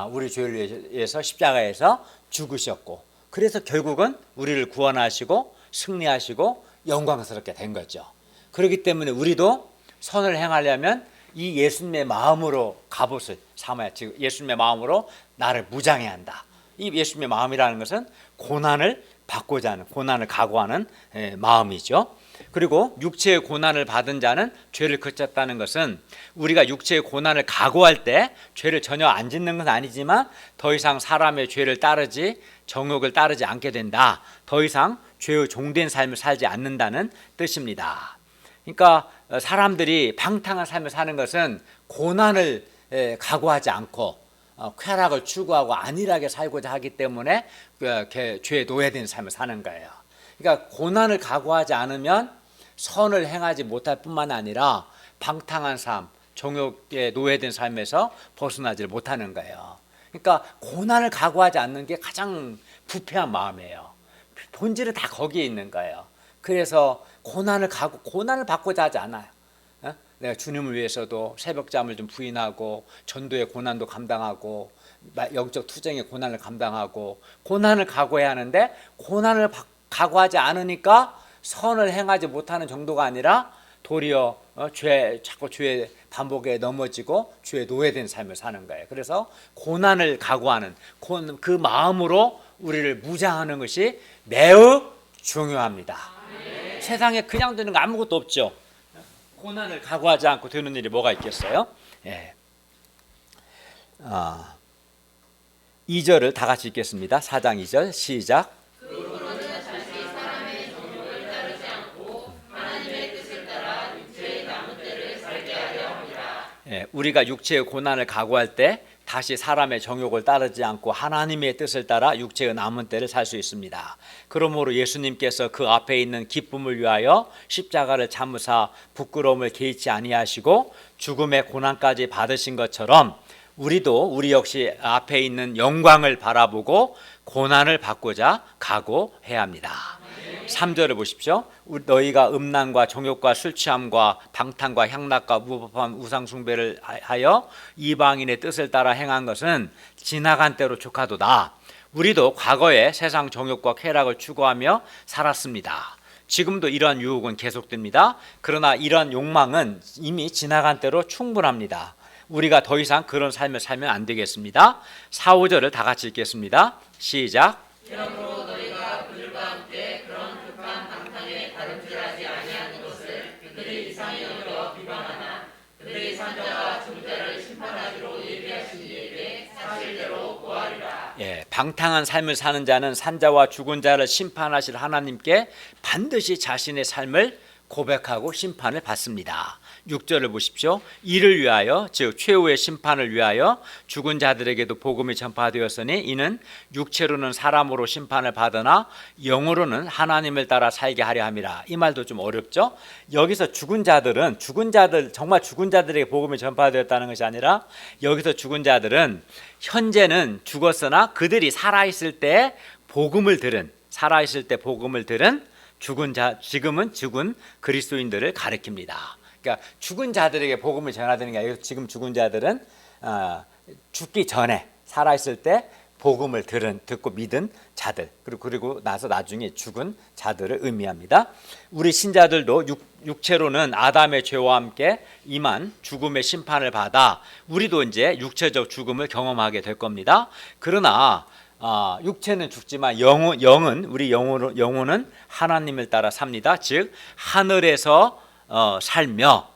우리 죄를 위해서 십자가에서 죽으셨고, 그래서 결국은 우리를 구원하시고 승리하시고 영광스럽게 된 거죠. 그렇기 때문에 우리도 선을 행하려면 이 예수님의 마음으로 갑옷을 삼아야, 즉 예수님의 마음으로 나를 무장해야 한다. 이 예수님의 마음이라는 것은 고난을 받고자 하는, 고난을 각오하는 마음이죠. 그리고 육체의 고난을 받은 자는 죄를 그쳤다는 것은 우리가 육체의 고난을 각오할 때 죄를 전혀 안 짓는 건 아니지만 더 이상 사람의 죄를 따르지, 정욕을 따르지 않게 된다. 더 이상 죄의 종된 삶을 살지 않는다는 뜻입니다. 그러니까 사람들이 방탕한 삶을 사는 것은 고난을 각오하지 않고 쾌락을 추구하고 안일하게 살고자 하기 때문에 죄에 노예된 삶을 사는 거예요. 그러니까 고난을 각오하지 않으면 선을 행하지 못할 뿐만 아니라 방탕한 삶, 정욕에 노예된 삶에서 벗어나지 못하는 거예요. 그러니까 고난을 각오하지 않는 게 가장 부패한 마음이에요. 본질은 다 거기에 있는 거예요. 그래서 고난을 받고자 하지 않아요. 내가 주님을 위해서도 새벽잠을 좀 부인하고 전도의 고난도 감당하고 영적 투쟁의 고난을 감당하고 고난을 각오해야 하는데, 고난을 각오하지 않으니까 선을 행하지 못하는 정도가 아니라 도리어 자꾸 죄의 반복에 넘어지고 죄에 노예된 삶을 사는 거예요. 그래서 고난을 각오하는 그 마음으로 우리를 무장하는 것이 매우 중요합니다. 세상에 그냥 되는 거 아무것도 없죠. 고난을 각오하지 않고 되는 일이 뭐가 있겠어요? 2절을 다 같이 읽겠습니다. 4장 2절 시작. 우리가 육체의 고난을 각오할 때 다시 사람의 정욕을 따르지 않고 하나님의 뜻을 따라 육체의 남은 때를 살 수 있습니다. 그러므로 예수님께서 그 앞에 있는 기쁨을 위하여 십자가를 참으사 부끄러움을 개의치 아니하시고 죽음의 고난까지 받으신 것처럼 우리 역시 앞에 있는 영광을 바라보고 고난을 받고자 각오해야 합니다. 3절을 보십시오. 너희가 음란과 정욕과 술 취함과 방탕과 향락과 무법한 우상 숭배를 하여 이방인의 뜻을 따라 행한 것은 지나간 때로 족하도다. 우리도 과거에 세상 정욕과 쾌락을 추구하며 살았습니다. 지금도 이러한 유혹은 계속됩니다. 그러나 이러한 욕망은 이미 지나간 때로 충분합니다. 우리가 더 이상 그런 삶을 살면 안 되겠습니다. 4, 5절을 다 같이 읽겠습니다. 시작. 그러므로 너희가 그들과 함께 그런 급한 방탕에 다름질하지 아니하는 것을 그들이 이상히 여겨 비방하나 그들의 산자와 중자를 심판하기로 예비하신 이에게 사실대로 고하리라. 방탕한 삶을 사는 자는 산자와 죽은 자를 심판하실 하나님께 반드시 자신의 삶을 고백하고 심판을 받습니다. 6절을 보십시오. 이를 위하여, 즉 최후의 심판을 위하여 죽은 자들에게도 복음이 전파되었으니 이는 육체로는 사람으로 심판을 받으나 영으로는 하나님을 따라 살게 하려 함이라. 이 말도 좀 어렵죠. 여기서 죽은 자들, 정말 죽은 자들에게 복음이 전파되었다는 것이 아니라 여기서 죽은 자들은 현재는 죽었으나 그들이 살아있을 때 복음을 들은 지금은 죽은 그리스도인들을 가리킵니다. 그러니까 죽은 자들에게 복음을 전하되는 게 아니라 지금 죽은 자들은 죽기 전에 살아있을 때 복음을 듣고 믿은 자들, 그리고 나서 나중에 죽은 자들을 의미합니다. 우리 신자들도 육체로는 아담의 죄와 함께 임한 죽음의 심판을 받아 우리도 이제 육체적 죽음을 경험하게 될 겁니다. 그러나 육체는 죽지만 우리 영혼은 하나님을 따라 삽니다. 즉 하늘에서 살며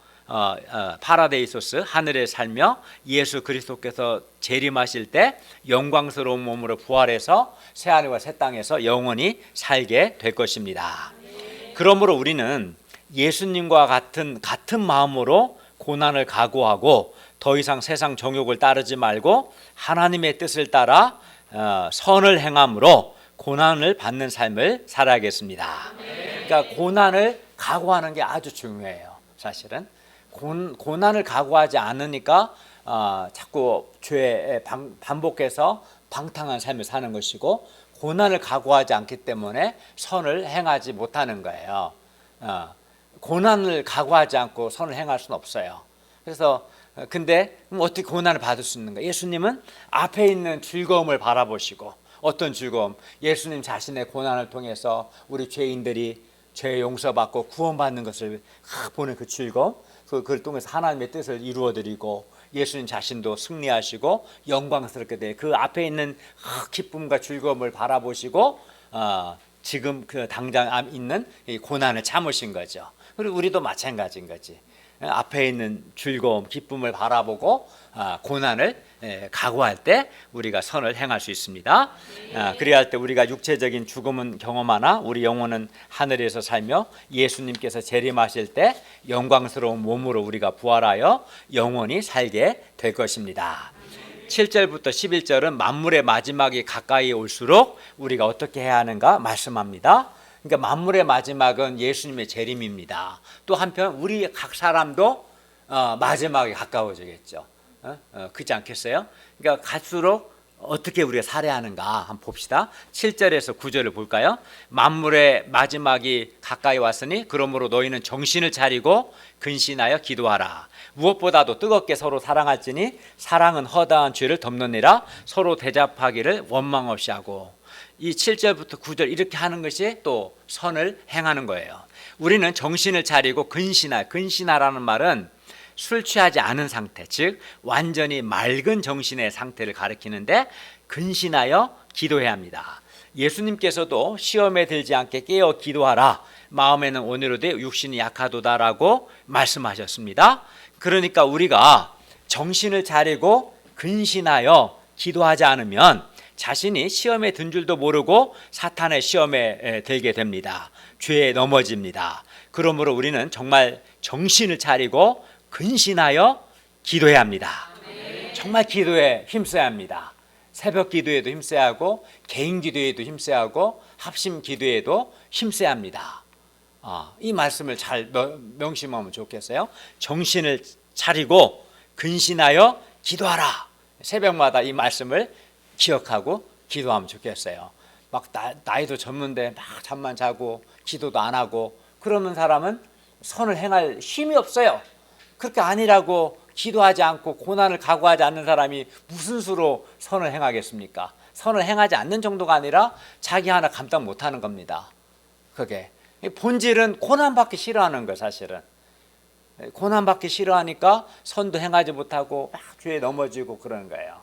파라데이소스 하늘에 살며 예수 그리스도께서 재림하실 때 영광스러운 몸으로 부활해서 새하늘과 새 땅에서 영원히 살게 될 것입니다. 그러므로 우리는 예수님과 같은 마음으로 고난을 각오하고 더 이상 세상 정욕을 따르지 말고 하나님의 뜻을 따라 선을 행함으로 고난을 받는 삶을 살아야겠습니다. 그러니까 고난을 각오하는 게 아주 중요해요. 사실은 고난을 각오하지 않으니까 자꾸 죄에 반복해서 방탕한 삶을 사는 것이고, 고난을 각오하지 않기 때문에 선을 행하지 못하는 거예요. 고난을 각오하지 않고 선을 행할 수는 없어요. 그래서 근데 어떻게 고난을 받을 수 있는가? 예수님은 앞에 있는 즐거움을 바라보시고, 어떤 즐거움? 예수님 자신의 고난을 통해서 우리 죄인들이 죄 용서받고 구원받는 것을 보는 그 즐거움, 그걸 통해서 하나님의 뜻을 이루어드리고 예수님 자신도 승리하시고 영광스럽게 돼 그 앞에 있는 기쁨과 즐거움을 바라보시고 지금 그 당장 있는 이 고난을 참으신 거죠. 그리고 우리도 마찬가지인 거지. 앞에 있는 즐거움, 기쁨을 바라보고 고난을 각오할 때 우리가 선을 행할 수 있습니다. 그래야 할 때 우리가 육체적인 죽음은 경험하나 우리 영혼은 하늘에서 살며 예수님께서 재림하실 때 영광스러운 몸으로 우리가 부활하여 영원히 살게 될 것입니다. 7절부터 11절은 만물의 마지막이 가까이 올수록 우리가 어떻게 해야 하는가 말씀합니다. 그러니까 만물의 마지막은 예수님의 재림입니다. 또 한편 우리 각 사람도 마지막이 가까워지겠죠. 그렇지 않겠어요? 그러니까 갈수록 어떻게 우리가 살아야 하는가 한번 봅시다. 7절에서 9절을 볼까요? 만물의 마지막이 가까이 왔으니 그러므로 너희는 정신을 차리고 근신하여 기도하라. 무엇보다도 뜨겁게 서로 사랑할지니 사랑은 허다한 죄를 덮느니라. 서로 대접하기를 원망 없이 하고. 이 7절부터 9절 이렇게 하는 것이 또 선을 행하는 거예요. 우리는 정신을 차리고 근신하라는 말은 술 취하지 않은 상태, 즉 완전히 맑은 정신의 상태를 가리키는데 근신하여 기도해야 합니다. 예수님께서도 시험에 들지 않게 깨어 기도하라. 마음에는 온유로되 육신이 약하도다라고 말씀하셨습니다. 그러니까 우리가 정신을 차리고 근신하여 기도하지 않으면 자신이 시험에 든 줄도 모르고 사탄의 시험에 들게 됩니다. 죄에 넘어집니다. 그러므로 우리는 정말 정신을 차리고 근신하여 기도해야 합니다. 정말 기도에 힘써야 합니다. 새벽 기도에도 힘써야 하고 개인 기도에도 힘써야 하고 합심 기도에도 힘써야 합니다. 이 말씀을 잘 명심하면 좋겠어요. 정신을 차리고 근신하여 기도하라. 새벽마다 이 말씀을 기억하고 기도하면 좋겠어요. 막 나이도 젊은데 막 잠만 자고 기도도 안 하고 그러는 사람은 선을 행할 힘이 없어요. 그렇게 아니라고 기도하지 않고 고난을 각오하지 않는 사람이 무슨 수로 선을 행하겠습니까? 선을 행하지 않는 정도가 아니라 자기 하나 감당 못하는 겁니다. 그게 본질은 고난받기 싫어하는 거예요. 사실은 고난받기 싫어하니까 선도 행하지 못하고 막 죄에 넘어지고 그러는 거예요.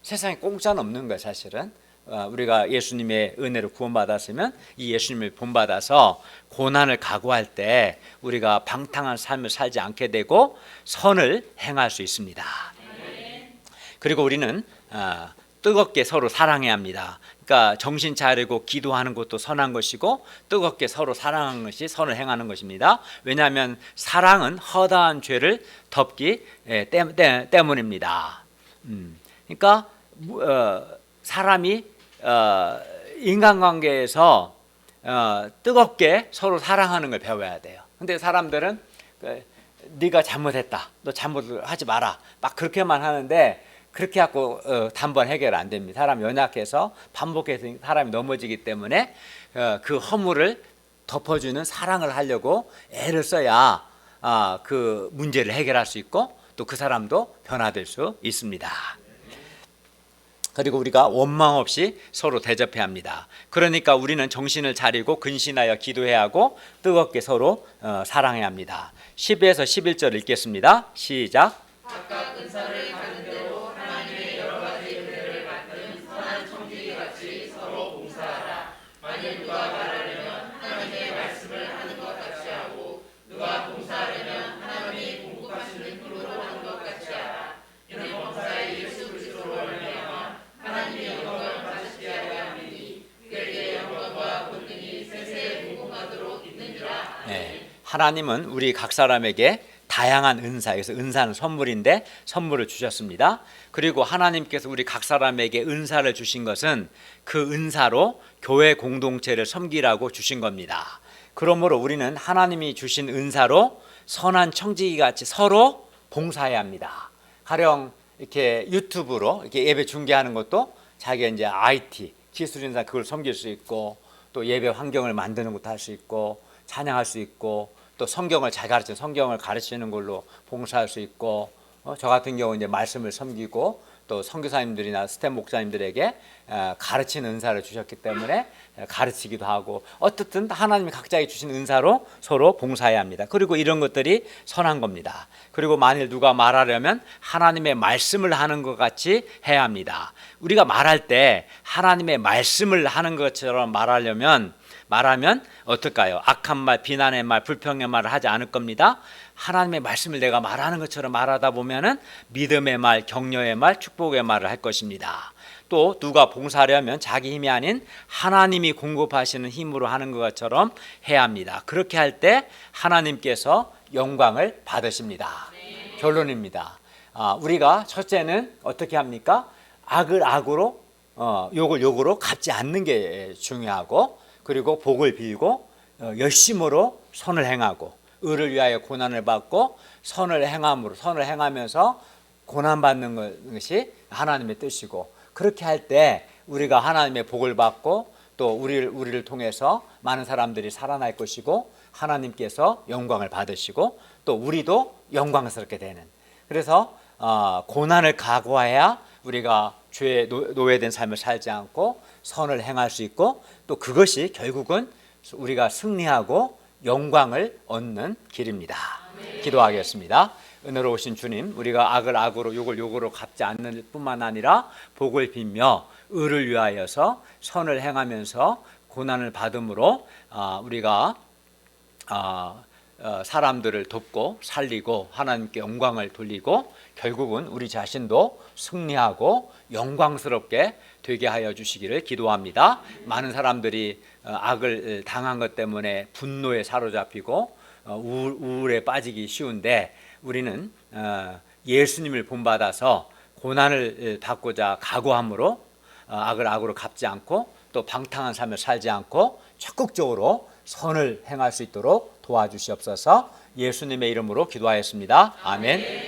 세상에 공짜는 없는 거예요. 사실은 우리가 예수님의 은혜로 구원받았으면 이 예수님을 본받아서 고난을 각오할 때 우리가 방탕한 삶을 살지 않게 되고 선을 행할 수 있습니다. 그리고 우리는 뜨겁게 서로 사랑해야 합니다. 그러니까 정신 차리고 기도하는 것도 선한 것이고 뜨겁게 서로 사랑하는 것이 선을 행하는 것입니다. 왜냐하면 사랑은 허다한 죄를 덮기 때문입니다. 그러니까 사람이 인간관계에서 뜨겁게 서로 사랑하는 걸 배워야 돼요. 근데 사람들은 네가 잘못했다, 너 잘못하지 마라, 막 그렇게만 하는데 그렇게 하고 단번 해결 안 됩니다. 사람이 연약해서 반복해서 사람이 넘어지기 때문에 그 허물을 덮어주는 사랑을 하려고 애를 써야 그 문제를 해결할 수 있고 또 그 사람도 변화될 수 있습니다. 그리고 우리가 원망 없이 서로 대접해야 합니다. 그러니까 우리는 정신을 차리고 근신하여 기도해야 하고 뜨겁게 서로 사랑해야 합니다. 10에서 11절 읽겠습니다. 시작. 각각 은사를 받은 대로 하나님의 여러 가지 은혜를 받는 선한 청지기 같이 서로 봉사하라. 만일 누가 말하려면 하나님의 말씀을 하는 것 같이 하고 누가 봉사하려면 하나님의 하나님은 우리 각 사람에게 다양한 은사, 그래서 은사는 선물인데 선물을 주셨습니다. 그리고 하나님께서 우리 각 사람에게 은사를 주신 것은 그 은사로 교회 공동체를 섬기라고 주신 겁니다. 그러므로 우리는 하나님이 주신 은사로 선한 청지기 같이 서로 봉사해야 합니다. 가령 이렇게 유튜브로 이렇게 예배 중계하는 것도 자기가 이제 IT 기술인사 그걸 섬길 수 있고, 또 예배 환경을 만드는 것도 할 수 있고, 찬양할 수 있고, 또 성경을 잘 가르치는 성경을 가르치는 걸로 봉사할 수 있고, 저 같은 경우 이제 말씀을 섬기고 또 선교사님들이나 스텝 목사님들에게 가르치는 은사를 주셨기 때문에 가르치기도 하고, 어떻든 하나님이 각자에게 주신 은사로 서로 봉사해야 합니다. 그리고 이런 것들이 선한 겁니다. 그리고 만일 누가 말하려면 하나님의 말씀을 하는 것 같이 해야 합니다. 우리가 말할 때 하나님의 말씀을 하는 것처럼 말하면 어떨까요? 악한 말, 비난의 말, 불평의 말을 하지 않을 겁니다. 하나님의 말씀을 내가 말하는 것처럼 말하다 보면은 믿음의 말, 격려의 말, 축복의 말을 할 것입니다. 또 누가 봉사하려면 자기 힘이 아닌 하나님이 공급하시는 힘으로 하는 것처럼 해야 합니다. 그렇게 할 때 하나님께서 영광을 받으십니다. 결론입니다. 우리가 첫째는 어떻게 합니까? 악을 악으로, 욕을 욕으로 갚지 않는 게 중요하고, 그리고 복을 빌고 열심으로 선을 행하고, 의를 위하여 고난을 받고 선을 행하면서 고난받는 것이 하나님의 뜻이고, 그렇게 할 때 우리가 하나님의 복을 받고 또 우리를 통해서 많은 사람들이 살아날 것이고, 하나님께서 영광을 받으시고 또 우리도 영광스럽게 되는, 그래서 고난을 각오해야 우리가 죄에 노예된 삶을 살지 않고 선을 행할 수 있고, 또 그것이 결국은 우리가 승리하고 영광을 얻는 길입니다. 기도하겠습니다. 은혜로우신 주님, 우리가 악을 악으로 욕을 욕으로 갚지 않는 뿐만 아니라 복을 빌며 의를 위하여서 선을 행하면서 고난을 받음으로 우리가 사람들을 돕고 살리고 하나님께 영광을 돌리고 결국은 우리 자신도 승리하고 영광스럽게 되게 하여 주시기를 기도합니다. 많은 사람들이 악을 당한 것 때문에 분노에 사로잡히고 우울에 빠지기 쉬운데, 우리는 예수님을 본받아서 고난을 받고자 각오함으로 악을 악으로 갚지 않고 또 방탕한 삶을 살지 않고 적극적으로 선을 행할 수 있도록 도와주시옵소서. 예수님의 이름으로 기도하였습니다. 아멘.